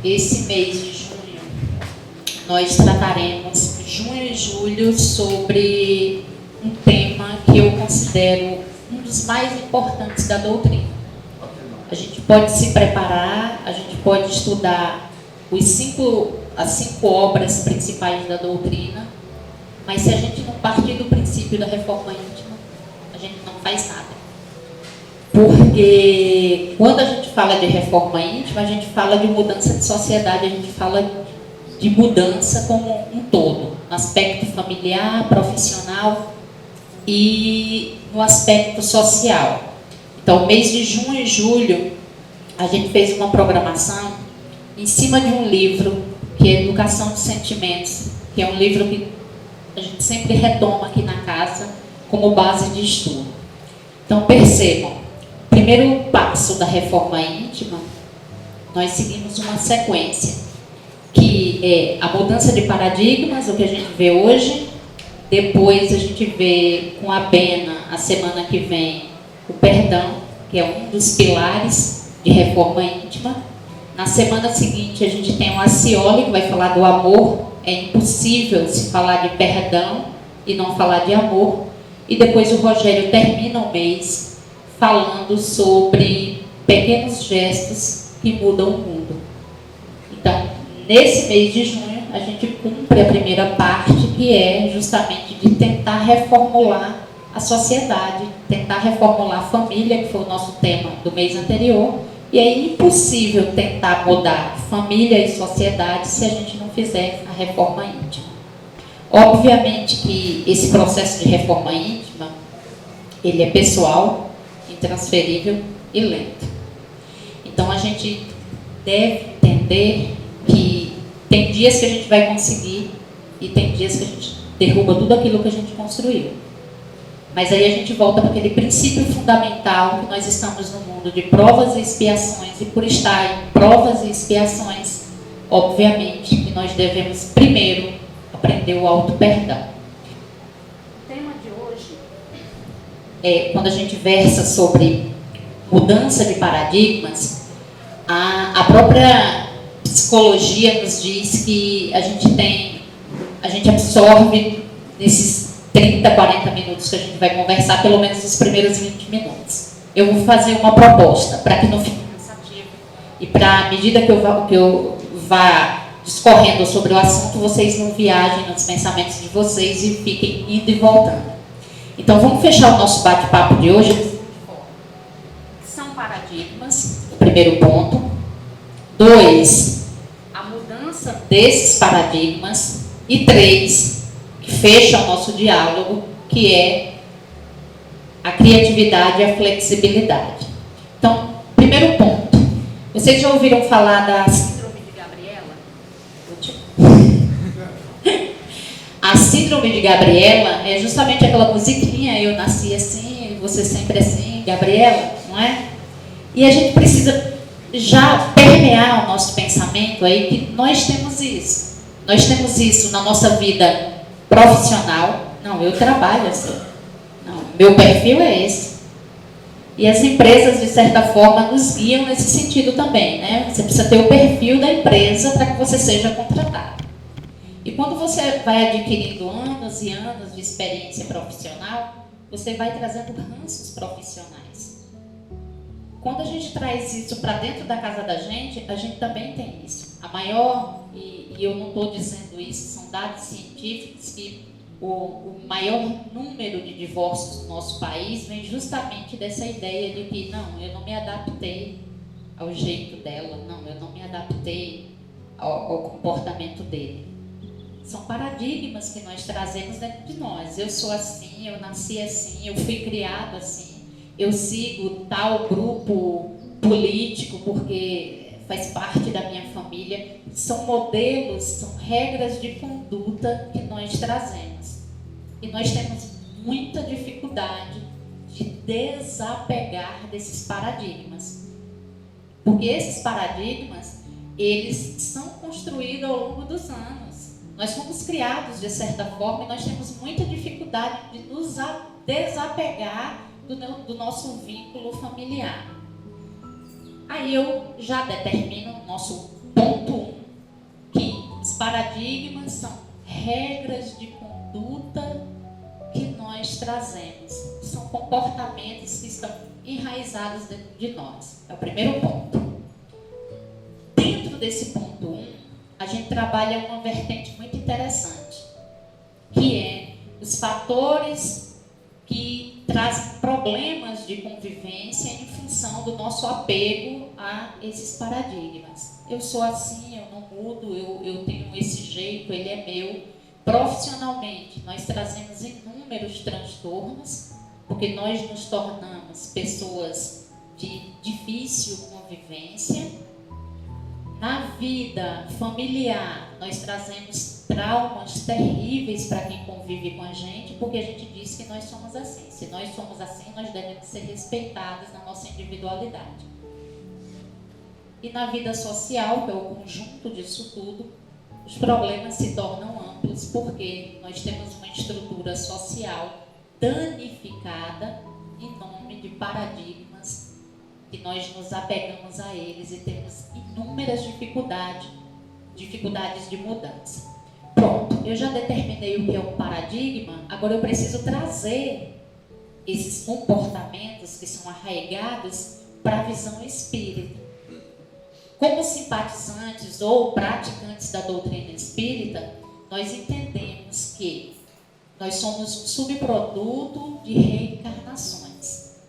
esse mês de junho, nós trataremos, junho e julho, sobre um tema que eu considero um dos mais importantes da doutrina. A gente pode se preparar, a gente pode estudar as cinco obras principais da doutrina, mas se a gente não partir do princípio da reforma íntima, a gente não faz nada. Porque quando a gente fala de reforma íntima, a gente fala de mudança de sociedade, a gente fala de mudança como um todo, no aspecto familiar, profissional e no aspecto social. Então, mês de junho e julho, a gente fez uma programação em cima de um livro, que é Educação de Sentimentos, que é um livro que a gente sempre retoma aqui na casa como base de estudo. Então, percebam, o primeiro passo da reforma íntima, nós seguimos uma sequência, que é a mudança de paradigmas, o que a gente vê hoje. Depois a gente vê com a Bena, a semana que vem, o perdão, que é um dos pilares de reforma íntima. Na semana seguinte a gente tem o Acioli, que vai falar do amor. É impossível se falar de perdão e não falar de amor. E depois o Rogério termina o mês falando sobre pequenos gestos que mudam o mundo. Então, nesse mês de junho, a gente cumpre a primeira parte, que é justamente de tentar reformular a sociedade, tentar reformular a família, que foi o nosso tema do mês anterior. E é impossível tentar mudar família e sociedade se a gente não fizer a reforma íntima. Obviamente que esse processo de reforma íntima, ele é pessoal, intransferível e lento. Então a gente deve entender que tem dias que a gente vai conseguir e tem dias que a gente derruba tudo aquilo que a gente construiu. Mas aí a gente volta para aquele princípio fundamental que nós estamos no mundo de provas e expiações, e por estar em provas e expiações, obviamente que nós devemos primeiro aprender o auto-perdão. O tema de hoje é, quando a gente versa sobre mudança de paradigmas, a própria psicologia nos diz que a gente absorve nesses 30, 40 minutos que a gente vai conversar, pelo menos os primeiros 20 minutos. Eu vou fazer uma proposta para que não fique cansativo e para, à medida que eu vá discorrendo sobre o assunto, vocês não viajem nos pensamentos de vocês e fiquem indo e voltando. Então, vamos fechar o nosso bate-papo de hoje. São paradigmas, o primeiro ponto. 2, a mudança desses paradigmas. E 3, que fecha o nosso diálogo, que é a criatividade e a flexibilidade. Então, primeiro ponto. Vocês já ouviram falar da Síndrome de Gabriela? A Síndrome de Gabriela é justamente aquela musiquinha, eu nasci assim, você sempre assim, Gabriela, não é? E a gente precisa já permear o nosso pensamento aí que nós temos isso. Nós temos isso na nossa vida profissional. Não, eu trabalho assim. Não, meu perfil é esse. E as empresas, de certa forma, nos guiam nesse sentido também, né? Você precisa ter o perfil da empresa para que você seja contratado. E quando você vai adquirindo anos e anos de experiência profissional, você vai trazendo ranços profissionais. Quando a gente traz isso para dentro da casa da gente, a gente também tem isso. A maior, e eu não estou dizendo isso, são dados científicos que o maior número de divórcios no nosso país vem justamente dessa ideia de que, não, eu não me adaptei ao jeito dela, não, eu não me adaptei ao comportamento dele. São paradigmas que nós trazemos dentro de nós. Eu sou assim, eu nasci assim, eu fui criado assim, eu sigo tal grupo político porque faz parte da minha família. São modelos, são regras de conduta que nós trazemos. E nós temos muita dificuldade de desapegar desses paradigmas. Porque esses paradigmas, eles são construídos ao longo dos anos. Nós fomos criados de certa forma e nós temos muita dificuldade de nos desapegar do nosso vínculo familiar. Aí eu já determino o nosso ponto Os paradigmas são regras de conduta que nós trazemos. São comportamentos que estão enraizados dentro de nós. É o primeiro ponto. Dentro desse ponto 1, a gente trabalha uma vertente muito interessante, que é os fatores que trazem problemas de convivência em função do nosso apego a esses paradigmas. Eu sou assim, eu não mudo, eu tenho esse jeito, ele é meu. Profissionalmente, nós trazemos inúmeros transtornos, porque nós nos tornamos pessoas de difícil convivência. Na vida familiar, nós trazemos traumas terríveis para quem convive com a gente, porque a gente diz que nós somos assim. Se nós somos assim, nós devemos ser respeitados na nossa individualidade. E na vida social, que é o conjunto disso tudo, os problemas se tornam amplos, porque nós temos uma estrutura social danificada em nome de paradigmas que nós nos apegamos a eles e temos inúmeras dificuldades de mudança. Pronto, eu já determinei o que é um paradigma, agora eu preciso trazer esses comportamentos que são arraigados para a visão espírita. Como simpatizantes ou praticantes da doutrina espírita, nós entendemos que nós somos um subproduto de reencarnações.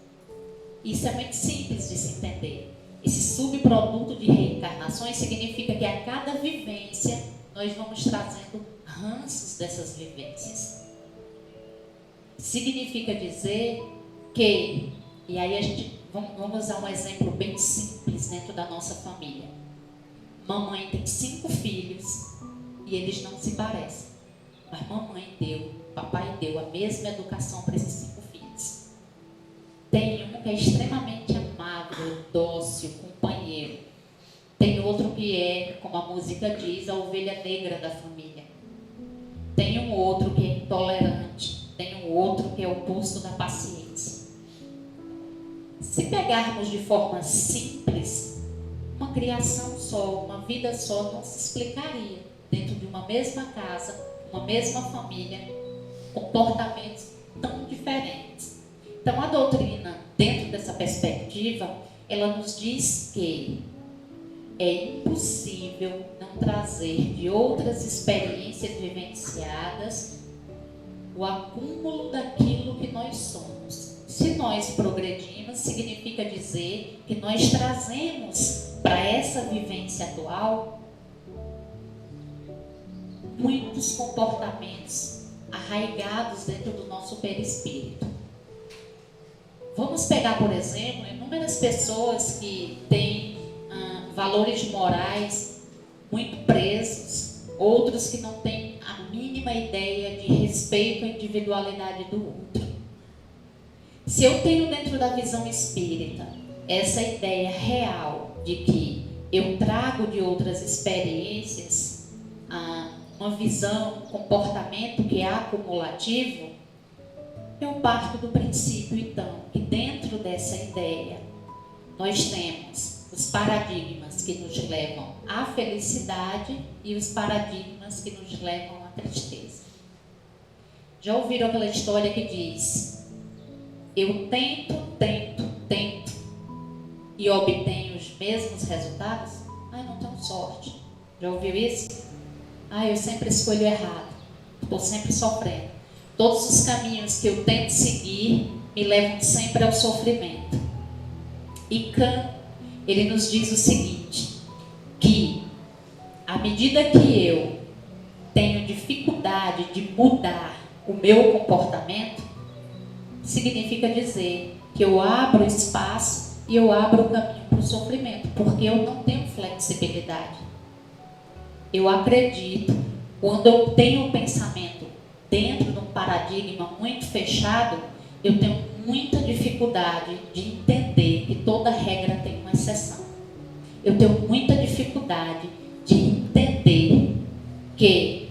Isso é muito simples de se entender. Esse subproduto de reencarnações significa que a cada vivência nós vamos trazendo ranços dessas vivências. Significa dizer que, e aí a gente vamos usar um exemplo bem simples dentro da nossa família. Mamãe tem 5 filhos e eles não se parecem, mas mamãe deu, papai deu a mesma educação para esses 5 filhos. Tem um que é extremamente amável, dócil, companheiro. Tem outro que é, como a música diz, a ovelha negra da família. Tem um outro que é intolerante. Tem um outro que é o oposto da paciência. Se pegarmos de forma simples, uma criação só, uma vida só não se explicaria dentro de uma mesma casa, uma mesma família, comportamentos tão diferentes. Então a doutrina, dentro dessa perspectiva, ela nos diz que é impossível não trazer de outras experiências vivenciadas o acúmulo daquilo que nós somos. Se nós progredimos, significa dizer que nós trazemos para essa vivência atual muitos comportamentos arraigados dentro do nosso perispírito. Vamos pegar, por exemplo, inúmeras pessoas que têm valores morais muito presos, outros que não têm a mínima ideia de respeito à individualidade do outro. Se eu tenho dentro da visão espírita essa ideia real de que eu trago de outras experiências uma visão, um comportamento que é acumulativo, eu parto do princípio, então, que dentro dessa ideia nós temos os paradigmas que nos levam à felicidade e os paradigmas que nos levam à tristeza. Já ouviram aquela história que diz: eu tento e obtenho os mesmos resultados? Não tenho sorte. Já ouviu isso? Eu sempre escolho errado, estou sempre sofrendo. Todos os caminhos que eu tento seguir me levam sempre ao sofrimento. E Kant, ele nos diz o seguinte, que à medida que eu tenho dificuldade de mudar o meu comportamento, significa dizer que eu abro espaço e eu abro o caminho para o sofrimento, porque eu não tenho flexibilidade. Eu acredito, quando eu tenho um pensamento dentro de um paradigma muito fechado, eu tenho muita dificuldade de entender que toda regra tem uma exceção. Eu tenho muita dificuldade de entender que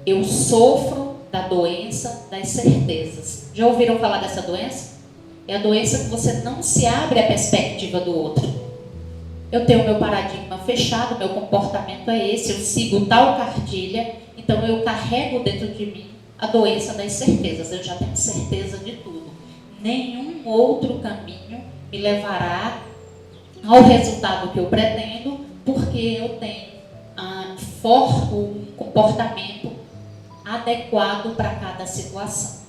eu sofro da doença das certezas. Já ouviram falar dessa doença? É a doença que você não se abre à perspectiva do outro. eu tenho o meu paradigma fechado, meu comportamento é esse, eu sigo tal cartilha, então eu carrego dentro de mim a doença das certezas, eu já tenho certeza de tudo. Nenhum outro caminho me levará ao resultado que eu pretendo, porque eu tenho um comportamento adequado para cada situação.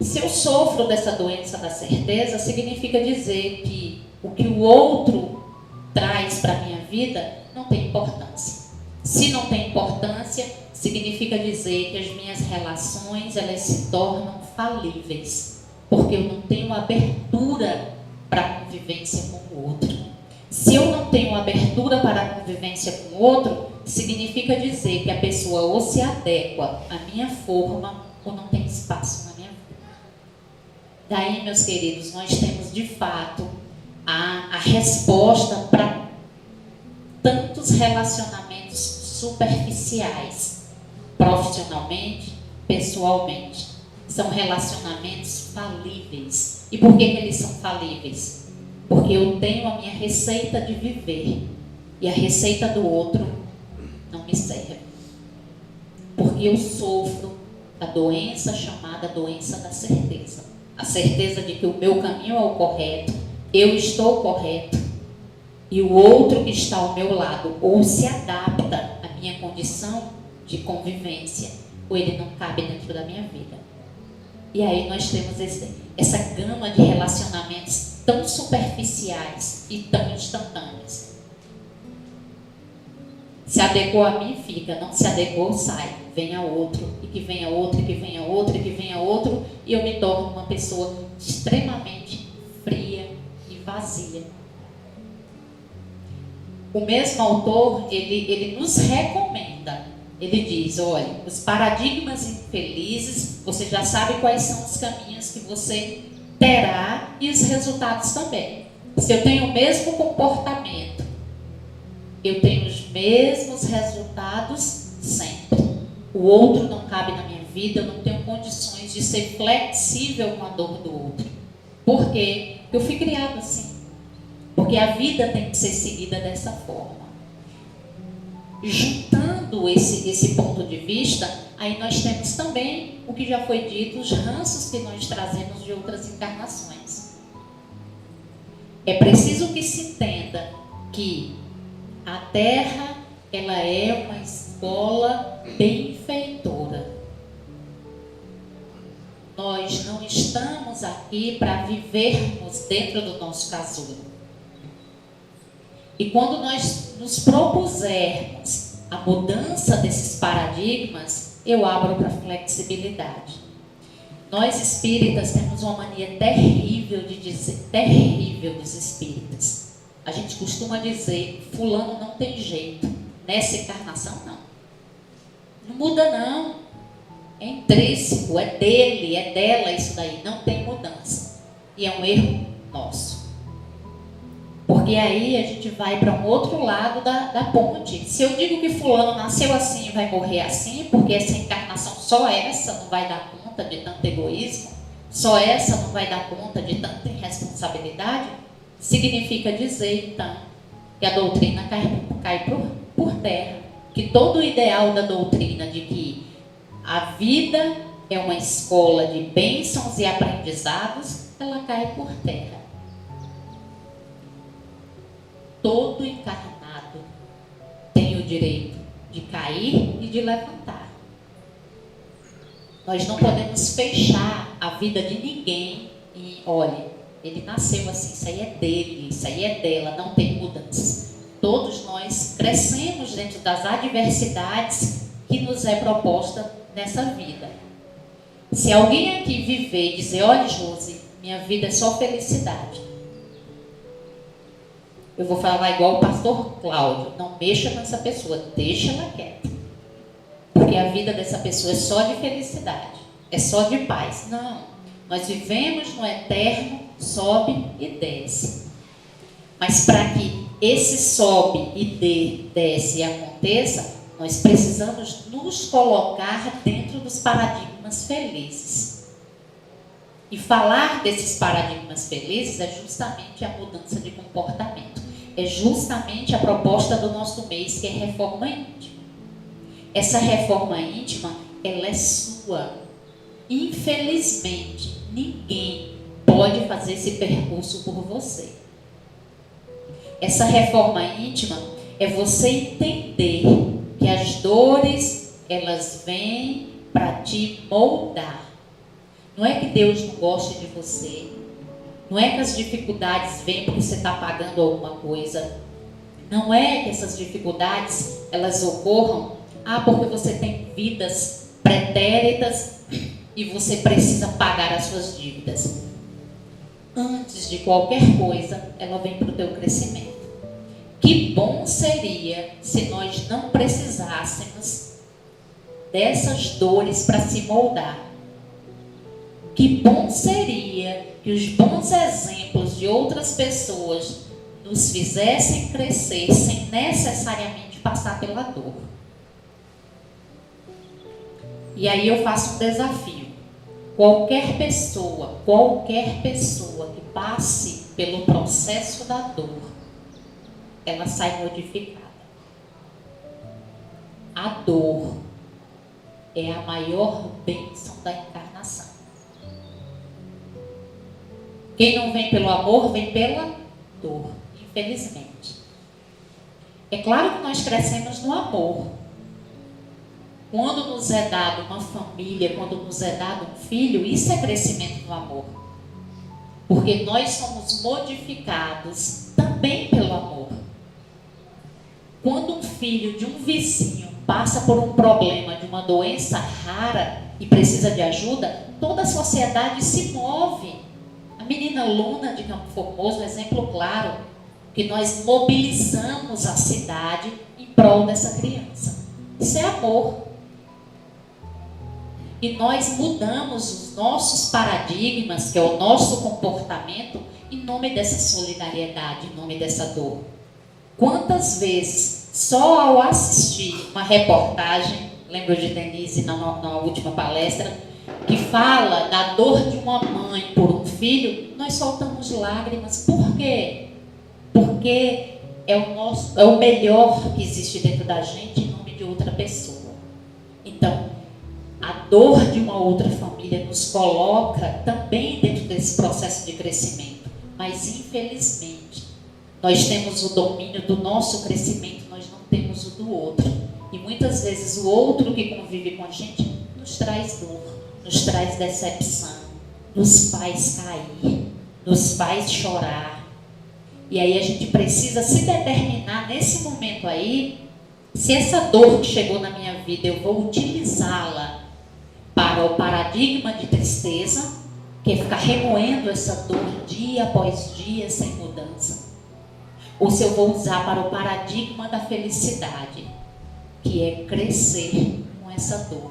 Se eu sofro dessa doença da certeza, significa dizer que o que o outro traz para a minha vida não tem importância. Se não tem importância, significa dizer que as minhas relações elas se tornam falíveis, porque eu não tenho abertura para a convivência com o outro. Se eu não tenho abertura para a convivência com o outro, significa dizer que a pessoa ou se adequa à minha forma ou não tem espaço na minha vida. Daí, meus queridos, nós temos de fato a resposta para tantos relacionamentos superficiais, profissionalmente, pessoalmente. São relacionamentos falíveis. E por que eles são falíveis? Porque eu tenho a minha receita de viver e a receita do outro não me serve. Porque eu sofro da doença chamada doença da certeza. A certeza de que o meu caminho é o correto, eu estou correto, e o outro que está ao meu lado ou se adapta à minha condição de convivência, ou ele não cabe dentro da minha vida. E aí nós temos essa gama de relacionamentos tão superficiais e tão instantâneos. Se adequou a mim, fica. Não se adequou, sai. Venha outro, e que venha outro, e que venha outro, e que venha outro, e eu me torno uma pessoa extremamente fria e vazia. O mesmo autor, ele nos recomenda. Ele diz, olha, os paradigmas infelizes, você já sabe quais são os caminhos que você terá e os resultados também. Se eu tenho o mesmo comportamento, eu tenho os mesmos resultados sempre. O outro não cabe na minha vida, eu não tenho condições de ser flexível com a dor do outro. Por quê? Eu fui criado assim. Porque a vida tem que ser seguida dessa forma. Juntando esse ponto de vista, aí nós temos também o que já foi dito, os ranços que nós trazemos de outras encarnações. É preciso que se entenda que a Terra, ela é uma escola benfeitora. Nós não estamos aqui para vivermos dentro do nosso casulo. E quando nós nos propusermos a mudança desses paradigmas, eu abro para a flexibilidade. Nós espíritas temos uma mania terrível de dizer, terrível dos espíritas. A gente costuma dizer, fulano não tem jeito, nessa encarnação não. Não muda não, é intrínseco, é dele, é dela isso daí, não tem mudança. E é um erro nosso. Porque aí a gente vai para um outro lado da ponte. Se eu digo que fulano nasceu assim e vai morrer assim, porque essa encarnação só essa não vai dar conta de tanto egoísmo, só essa não vai dar conta de tanta irresponsabilidade, significa dizer, então, que a doutrina cai por terra. Que todo o ideal da doutrina de que a vida é uma escola de bênçãos e aprendizados, ela cai por terra. Todo encarnado tem o direito de cair e de levantar. Nós não podemos fechar a vida de ninguém e, olha, ele nasceu assim, isso aí é dele, isso aí é dela, não tem mudanças. Todos nós crescemos dentro das adversidades que nos é proposta nessa vida. Se alguém aqui viver e dizer, olha, Josi, minha vida é só felicidade, eu vou falar igual o pastor Cláudio, não mexa com essa pessoa, deixa ela quieta. Porque a vida dessa pessoa é só de felicidade, é só de paz. Não, nós vivemos no eterno, sobe e desce. Mas para que esse sobe e desce aconteça, nós precisamos nos colocar dentro dos paradigmas felizes. E falar desses paradigmas felizes é justamente a mudança de comportamento. é justamente a proposta do nosso mês, que é reforma íntima. Essa reforma íntima, ela é sua. Infelizmente, ninguém pode fazer esse percurso por você. Essa reforma íntima é você entender que as dores, elas vêm para te moldar. Não é que Deus não goste de você. Não é que as dificuldades vêm porque você está pagando alguma coisa. Não é que essas dificuldades, elas ocorram, porque você tem vidas pretéritas e você precisa pagar as suas dívidas. Antes de qualquer coisa, ela vem para o teu crescimento. Que bom seria se nós não precisássemos dessas dores para se moldar. Que bom seria que os bons exemplos de outras pessoas nos fizessem crescer sem necessariamente passar pela dor. E aí eu faço um desafio. Qualquer pessoa que passe pelo processo da dor, ela sai modificada. A dor é a maior bênção da encarnação. Quem não vem pelo amor, vem pela dor, infelizmente. É claro que nós crescemos no amor. Quando nos é dado uma família, quando nos é dado um filho, isso é crescimento no amor. Porque nós somos modificados também pelo amor. Quando um filho de um vizinho passa por um problema de uma doença rara e precisa de ajuda, toda a sociedade se move. A menina Luna de Campo Formoso, um exemplo claro, que nós mobilizamos a cidade em prol dessa criança. Isso é amor. E nós mudamos os nossos paradigmas, que é o nosso comportamento, em nome dessa solidariedade, em nome dessa dor. Quantas vezes, só ao assistir uma reportagem, lembro de Denise na última palestra, que fala da dor de uma mãe por um filho, nós soltamos lágrimas. Por quê? Porque é o melhor que existe dentro da gente em nome de outra pessoa. Então, a dor de uma outra família nos coloca também dentro desse processo de crescimento. Mas, infelizmente, nós temos o domínio do nosso crescimento, nós não temos o do outro. E muitas vezes o outro que convive com a gente nos traz dor, nos traz decepção, nos faz cair, nos faz chorar. E aí a gente precisa se determinar nesse momento aí, se essa dor que chegou na minha vida eu vou utilizá-la para o paradigma de tristeza, que é ficar remoendo essa dor dia após dia sem mudança, ou se eu vou usar para o paradigma da felicidade, que é crescer com essa dor.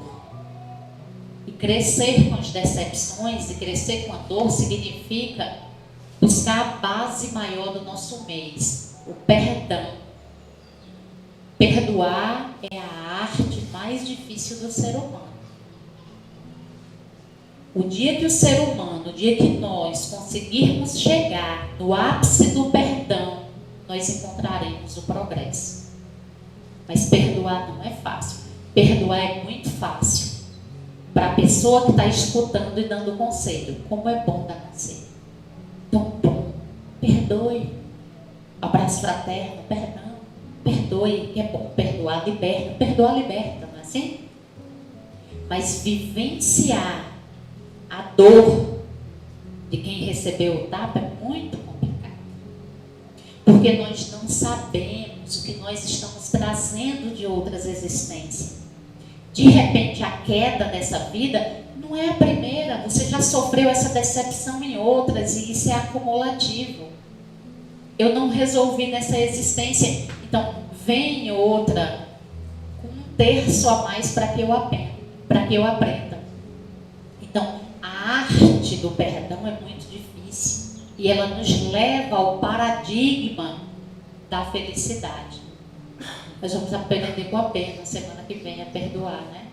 E crescer com as decepções e crescer com a dor significa buscar a base maior do nosso mês, o perdão. Perdoar é a arte mais difícil do ser humano. O dia que o ser humano, o dia que nós conseguirmos chegar no ápice do perdão, nós encontraremos o progresso. Mas perdoar não é fácil. Perdoar é muito fácil para a pessoa que está escutando e dando conselho. Como é bom dar conselho. Tão bom. Perdoe. Abraço fraterno, perdão. Perdoe, que é bom. Perdoar liberta. Perdoar liberta, não é assim? Mas vivenciar a dor de quem recebeu o tapa é muito complicado. Porque nós não sabemos o que nós estamos trazendo de outras existências. De repente, a queda dessa vida não é a primeira. Você já sofreu essa decepção em outras e isso é acumulativo. Eu não resolvi nessa existência, então vem outra com 1/3 a mais para que eu aprenda. Então, a arte do perdão é muito difícil e ela nos leva ao paradigma da felicidade. Nós vamos aprender com a pena semana que vem a perdoar, né?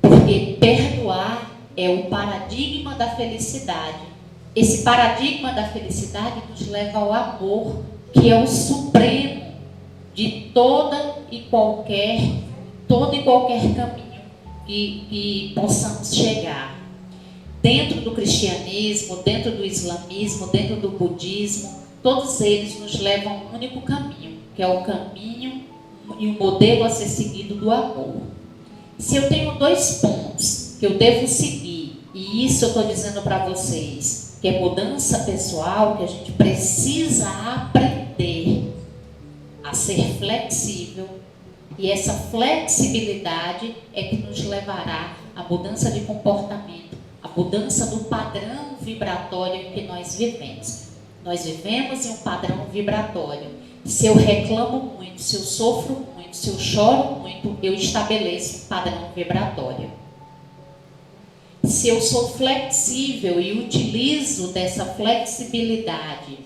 Porque perdoar é o paradigma da felicidade. Esse paradigma da felicidade nos leva ao amor que é o supremo de todo e qualquer caminho que possamos chegar. Dentro do cristianismo, dentro do islamismo, dentro do budismo, todos eles nos levam a um único caminho, que é o caminho e o modelo a ser seguido do amor. Se eu tenho 2 pontos que eu devo seguir, e isso eu estou dizendo para vocês, que é mudança pessoal, que a gente precisa aprender a ser flexível, e essa flexibilidade é que nos levará à mudança de comportamento, à mudança do padrão vibratório em que nós vivemos. Nós vivemos em um padrão vibratório. Se eu reclamo muito, se eu sofro muito, se eu choro muito, eu estabeleço um padrão vibratório. Se eu sou flexível e utilizo dessa flexibilidade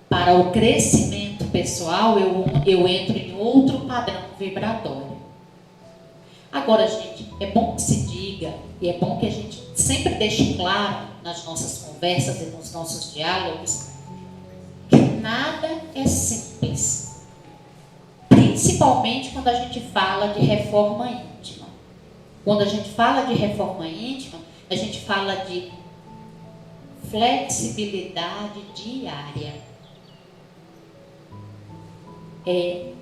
para o crescimento pessoal, eu entro em outro padrão vibratório. Agora, gente, é bom que se diga, e é bom que a gente sempre deixe claro nas nossas conversas e nos nossos diálogos, que nada é simples. Principalmente quando a gente fala de reforma íntima. Quando a gente fala de reforma íntima, a gente fala de flexibilidade diária.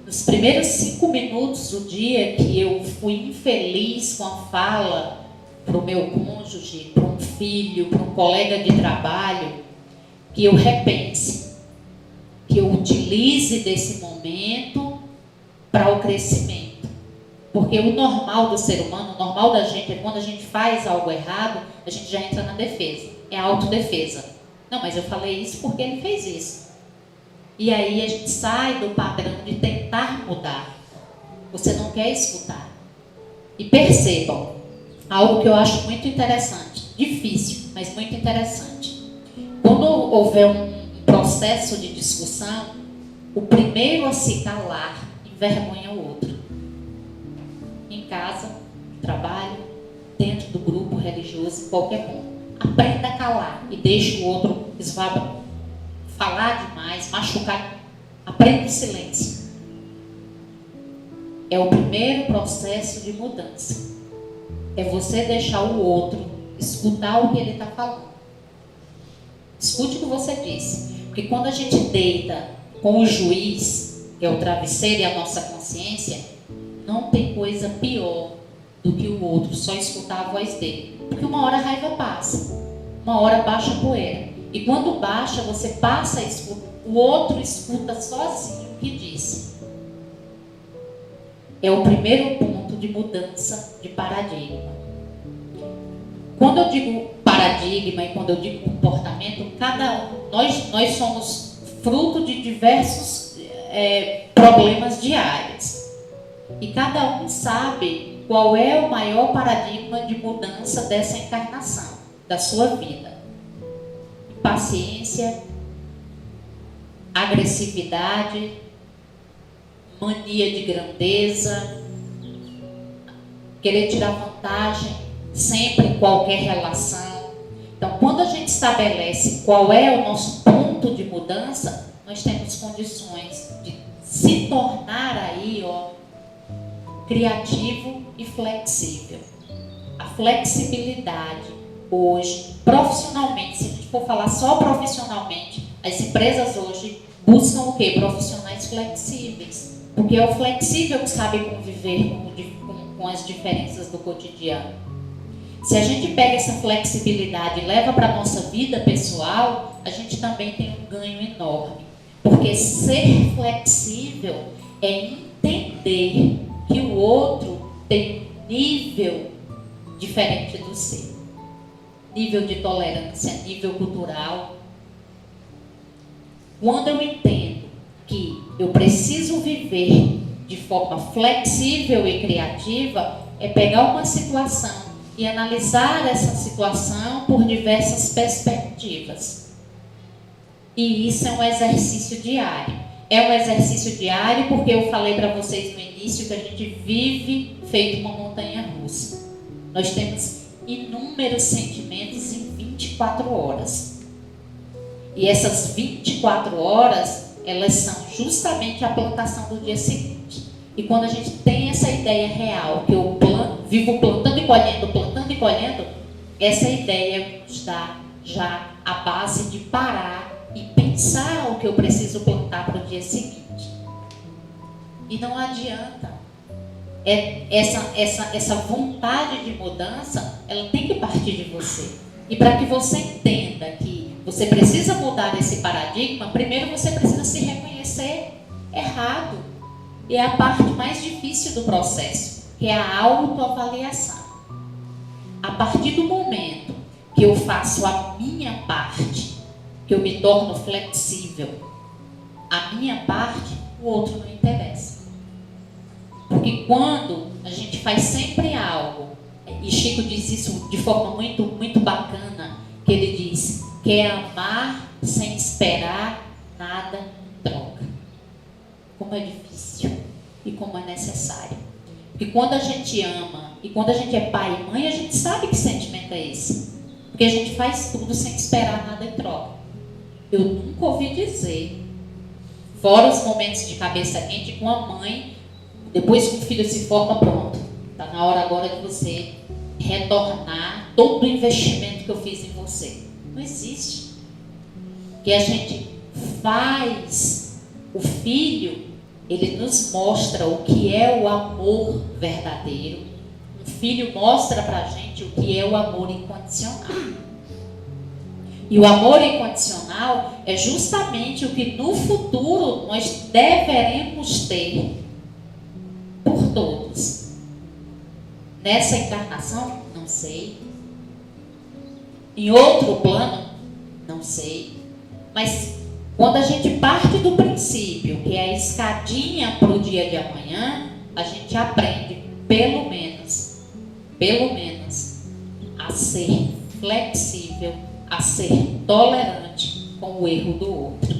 Nos primeiros 5 minutos do dia que eu fui infeliz com a fala para o meu cônjuge, para um filho, para um colega de trabalho, que eu repense, que eu utilize desse momento para o crescimento. Porque o normal do ser humano, o normal da gente, é quando a gente faz algo errado, a gente já entra na defesa. É a autodefesa. Não, mas eu falei isso porque ele fez isso. E aí a gente sai do padrão de tentar mudar. Você não quer escutar. E percebam, algo que eu acho muito interessante, difícil, mas muito interessante. Quando houver um processo de discussão, o primeiro a se calar envergonha o outro. Em casa, no trabalho, dentro do grupo religioso, em qualquer ponto. Aprenda a calar e deixe o outro falar demais, machucar. Aprenda o silêncio. É o primeiro processo de mudança. É você deixar o outro escutar o que ele está falando. Escute o que você disse. Porque quando a gente deita com o juiz, que é o travesseiro e a nossa consciência, não tem coisa pior do que o outro só escutar a voz dele. Porque uma hora a raiva passa, uma hora baixa a poeira. E quando baixa, você passa a escutar, o outro escuta sozinho o que disse. É o primeiro ponto de mudança de paradigma. Quando eu digo paradigma e quando eu digo comportamento, nós somos fruto de diversos problemas diários. E cada um sabe qual é o maior paradigma de mudança dessa encarnação, da sua vida. Impaciência, agressividade, mania de grandeza, querer tirar vantagem sempre em qualquer relação. Então, quando a gente estabelece qual é o nosso ponto de mudança, nós temos condições de se tornar aí, criativo e flexível. A flexibilidade hoje, profissionalmente, se a gente for falar só profissionalmente, as empresas hoje buscam o quê? Profissionais flexíveis. Porque é o flexível que sabe conviver com as diferenças do cotidiano. Se a gente pega essa flexibilidade e leva para a nossa vida pessoal, a gente também tem um ganho enorme. Porque ser flexível é entender que o outro tem um nível diferente do seu. Nível de tolerância, nível cultural. Quando eu entendo que eu preciso viver de forma flexível e criativa, é pegar uma situação e analisar essa situação por diversas perspectivas. E isso é um exercício diário. É um exercício diário porque eu falei para vocês no início que a gente vive feito uma montanha-russa. Nós temos inúmeros sentimentos em 24 horas. E essas 24 horas elas são justamente a plantação do dia seguinte. E quando a gente tem essa ideia real, que eu vivo plantando e colhendo, essa ideia nos dá já a base de parar e pensar o que eu preciso plantar para o dia seguinte. E não adianta. Essa vontade de mudança, ela tem que partir de você. E para que você entenda que você precisa mudar esse paradigma, primeiro você precisa se reconhecer errado. E é a parte mais difícil do processo, que é a autoavaliação. A partir do momento que eu faço a minha parte, que eu me torno flexível, a minha parte, o outro não interessa. Porque quando a gente faz sempre algo, e Chico diz isso de forma muito, muito bacana, que ele diz, que é amar sem esperar nada em troca. Como é difícil e como é necessário. Porque quando a gente ama, e quando a gente é pai e mãe, a gente sabe que sentimento é esse. Porque a gente faz tudo sem esperar nada em troca. Eu nunca ouvi dizer, fora os momentos de cabeça quente com a mãe, depois que o filho se forma, pronto, está na hora agora de você retornar todo o investimento que eu fiz em você. Não existe. Que a gente faz, o filho, ele nos mostra o que é o amor verdadeiro. Um filho mostra para a gente o que é o amor incondicional. E o amor incondicional é justamente o que no futuro nós deveremos ter por todos. Nessa encarnação, não sei. Em outro plano, não sei. Mas quando a gente parte do princípio, que é a escadinha para o dia de amanhã, a gente aprende, pelo menos, a ser flexível, a ser tolerante com o erro do outro.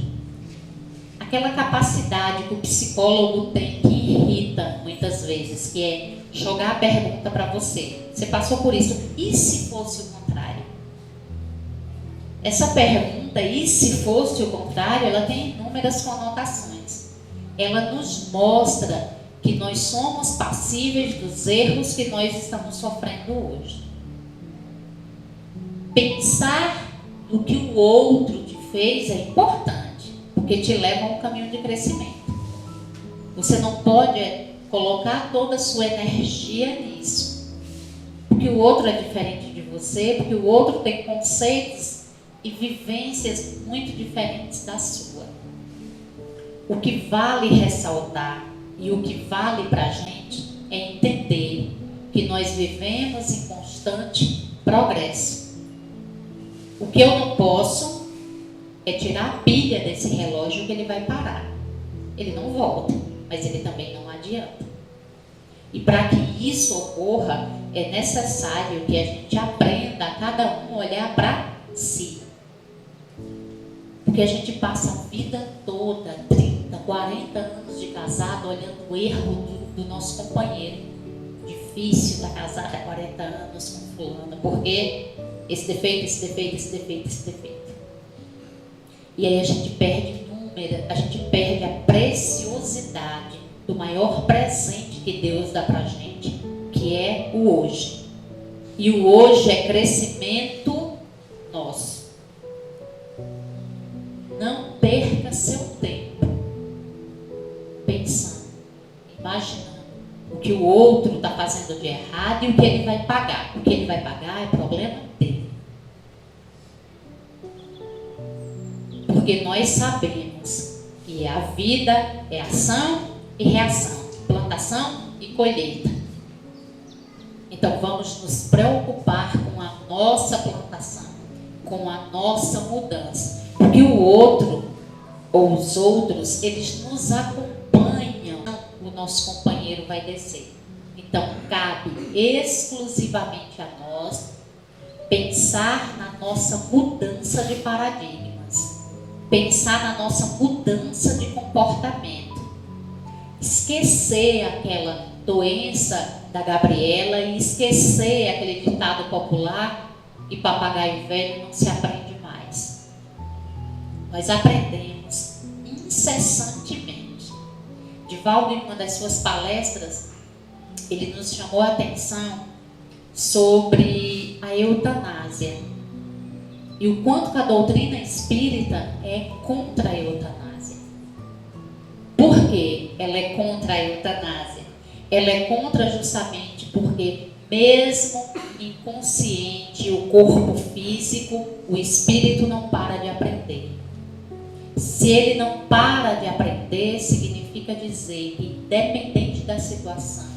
Aquela capacidade que o psicólogo tem, que irrita muitas vezes, que é jogar a pergunta para você. Você passou por isso, e se fosse o contrário? Essa pergunta, e se fosse o contrário, ela tem inúmeras conotações. Ela nos mostra que nós somos passíveis dos erros que nós estamos sofrendo hoje. Pensar no que o outro te fez é importante, porque te leva a um caminho de crescimento. Você não pode colocar toda a sua energia nisso, porque o outro é diferente de você, porque o outro tem conceitos e vivências muito diferentes da sua. O que vale ressaltar e o que vale para a gente é entender que nós vivemos em constante progresso. O que eu não posso é tirar a pilha desse relógio, que ele vai parar. Ele não volta, mas ele também não adianta. E para que isso ocorra, é necessário que a gente aprenda a cada um olhar para si. Porque a gente passa a vida toda, 30, 40 anos de casado, olhando o erro do nosso companheiro. Difícil estar casado há 40 anos com fulano, porque esse defeito, esse defeito, esse defeito, esse defeito. E aí a gente perde a gente perde a preciosidade do maior presente que Deus dá pra gente, que é o hoje. E o hoje é crescimento nosso. Não perca seu tempo pensando, imaginando o que o outro está fazendo de errado e o que ele vai pagar. O que ele vai pagar é problema dele. Porque nós sabemos que a vida é ação e reação, plantação e colheita. Então vamos nos preocupar com a nossa plantação, com a nossa mudança. Porque o outro, ou os outros, eles nos acompanham. O nosso companheiro vai descer. Então cabe exclusivamente a nós pensar na nossa mudança de paradigmas. Pensar na nossa mudança de comportamento. Esquecer aquela doença da Gabriela e esquecer aquele ditado popular: e papagaio velho não se aprende mais. Nós aprendemos, incessantemente. Divaldo, em uma das suas palestras, ele nos chamou a atenção sobre a eutanásia e o quanto que a doutrina espírita é contra a eutanásia. Por que ela é contra a eutanásia? Ela é contra justamente porque, mesmo inconsciente, o corpo físico, o espírito não para de aprender. Se ele não para de aprender, significa dizer que, independente da situação,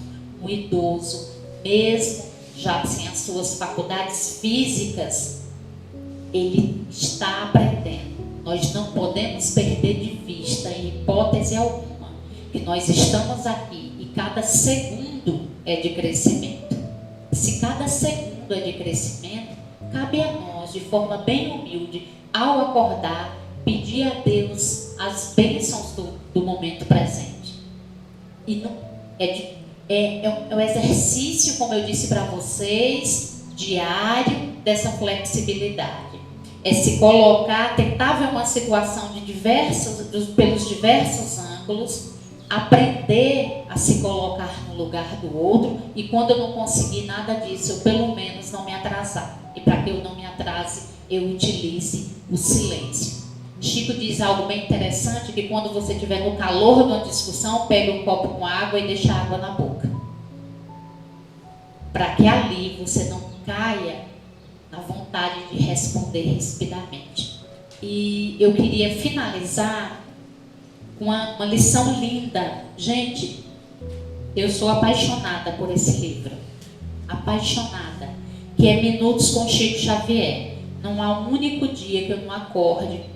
o idoso, mesmo já sem as suas faculdades físicas, ele está aprendendo. Nós não podemos perder de vista, em hipótese alguma, que nós estamos aqui e cada segundo é de crescimento. Se cada segundo é de crescimento, cabe a nós, de forma bem humilde, ao acordar, pedir a Deus as bênçãos do momento presente. E não, é um exercício, como eu disse para vocês, diário, dessa flexibilidade. É se colocar, tentar ver uma situação pelos diversos ângulos, aprender a se colocar no lugar do outro, e quando eu não conseguir nada disso, eu pelo menos não me atrasar. E para que eu não me atrase, eu utilize o silêncio. Chico diz algo bem interessante, que quando você estiver no calor de uma discussão, pega um copo com água e deixa a água na boca. Para que ali você não caia na vontade de responder rispidamente. E eu queria finalizar com uma lição linda. Gente, eu sou apaixonada por esse livro. Apaixonada. Que é Minutos com Chico Xavier. Não há um único dia que eu não acorde,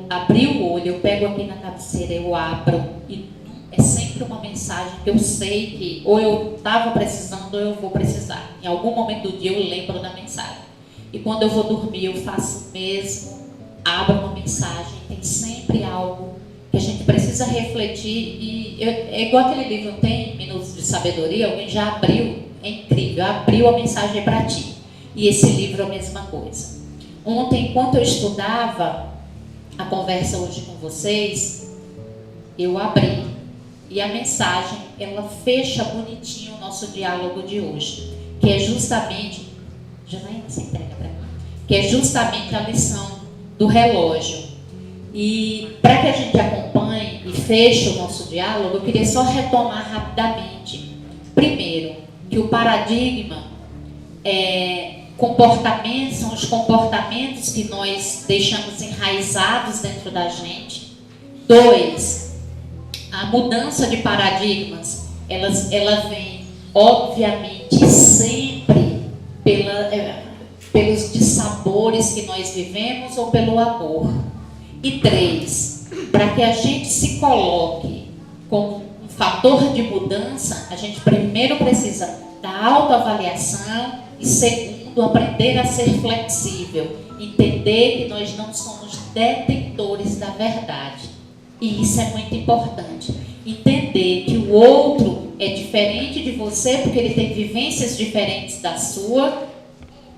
abri o olho, eu pego aqui na cabeceira, eu abro, e é sempre uma mensagem que eu sei que ou eu estava precisando ou eu vou precisar. Em algum momento do dia eu lembro da mensagem. E quando eu vou dormir, eu faço o mesmo, abro uma mensagem, tem sempre algo que a gente precisa refletir. E é igual aquele livro, tem Minutos de Sabedoria, alguém já abriu, é incrível, abriu a mensagem para ti. E esse livro é a mesma coisa. Ontem, enquanto eu estudava a conversa hoje com vocês, eu abri, e a mensagem, ela fecha bonitinho o nosso diálogo de hoje, que é justamente, Janaína, você entrega para mim, que é justamente a lição do relógio. E para que a gente acompanhe e feche o nosso diálogo, eu queria só retomar rapidamente. Primeiro, que o paradigma são os comportamentos que nós deixamos enraizados dentro da gente. 2, a mudança de paradigmas, ela vem, obviamente, sempre pelos dissabores que nós vivemos ou pelo amor. E 3, para que a gente se coloque como um fator de mudança, a gente primeiro precisa da autoavaliação e, segundo, aprender a ser flexível, entender que nós não somos detentores da verdade. E isso é muito importante. Entender que o outro é diferente de você, porque ele tem vivências diferentes da sua,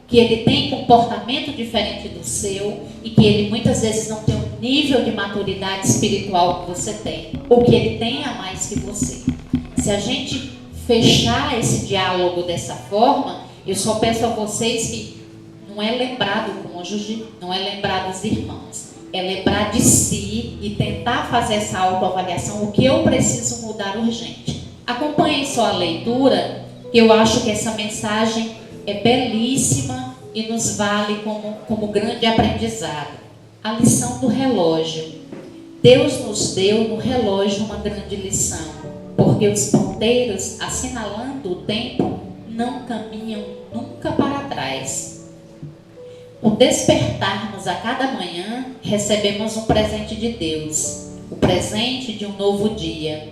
que ele tem comportamento diferente do seu, e que ele muitas vezes não tem o nível de maturidade espiritual que você tem, ou que ele tenha mais que você. Se a gente fechar esse diálogo dessa forma, eu só peço a vocês que não é lembrar do cônjuge, não é lembrar dos irmãos, é lembrar de si e tentar fazer essa autoavaliação, o que eu preciso mudar urgente. Acompanhem só a leitura, que eu acho que essa mensagem é belíssima e nos vale como grande aprendizado. A lição do relógio. Deus nos deu no relógio uma grande lição, porque os ponteiros, assinalando o tempo, não caminham nunca para trás. Ao despertarmos a cada manhã, recebemos um presente de Deus, o presente de um novo dia.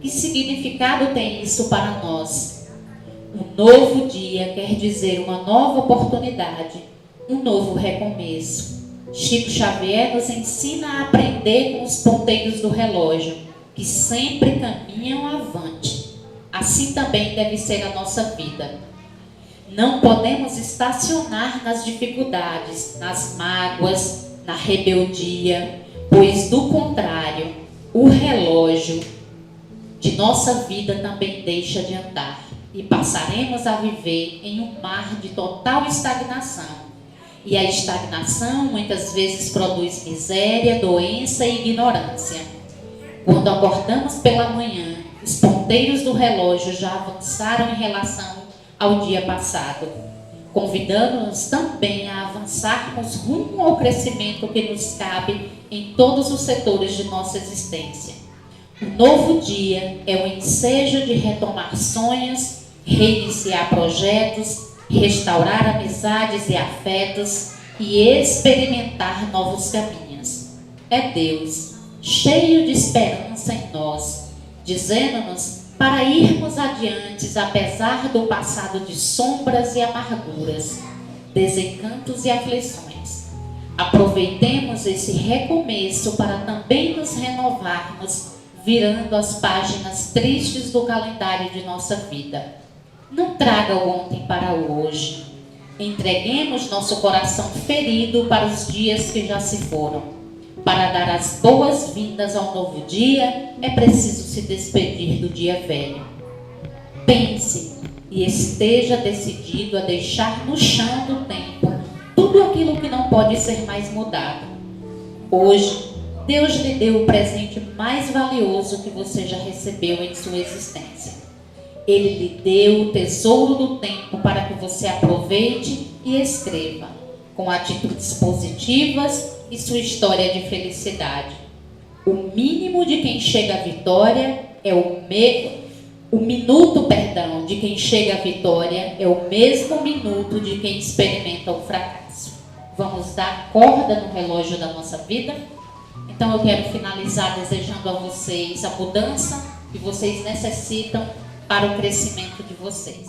Que significado tem isso para nós? Um novo dia quer dizer uma nova oportunidade, um novo recomeço. Chico Xavier nos ensina a aprender com os ponteiros do relógio, que sempre caminham avante. Assim também deve ser a nossa vida. Não podemos estacionar nas dificuldades, nas mágoas, na rebeldia, pois, do contrário, o relógio de nossa vida também deixa de andar e passaremos a viver em um mar de total estagnação. E a estagnação muitas vezes produz miséria, doença e ignorância. Quando acordamos pela manhã, os ponteiros do relógio já avançaram em relação ao dia passado, convidando-nos também a avançarmos rumo ao crescimento que nos cabe em todos os setores de nossa existência. O novo dia é o ensejo de retomar sonhos, reiniciar projetos, restaurar amizades e afetos e experimentar novos caminhos. É Deus, cheio de esperança em nós, dizendo-nos para irmos adiante, apesar do passado de sombras e amarguras, desencantos e aflições. Aproveitemos esse recomeço para também nos renovarmos, virando as páginas tristes do calendário de nossa vida. Não traga o ontem para o hoje. Entreguemos nosso coração ferido para os dias que já se foram. Para dar as boas-vindas ao novo dia, é preciso se despedir do dia velho. Pense e esteja decidido a deixar no chão do tempo tudo aquilo que não pode ser mais mudado. Hoje, Deus lhe deu o presente mais valioso que você já recebeu em sua existência. Ele lhe deu o tesouro do tempo para que você aproveite e escreva, com atitudes positivas e sua história de felicidade. O mínimo de quem chega à vitória é o minuto de quem chega à vitória é o mesmo minuto de quem experimenta o fracasso. Vamos dar corda no relógio da nossa vida? Então eu quero finalizar desejando a vocês a mudança que vocês necessitam para o crescimento de vocês.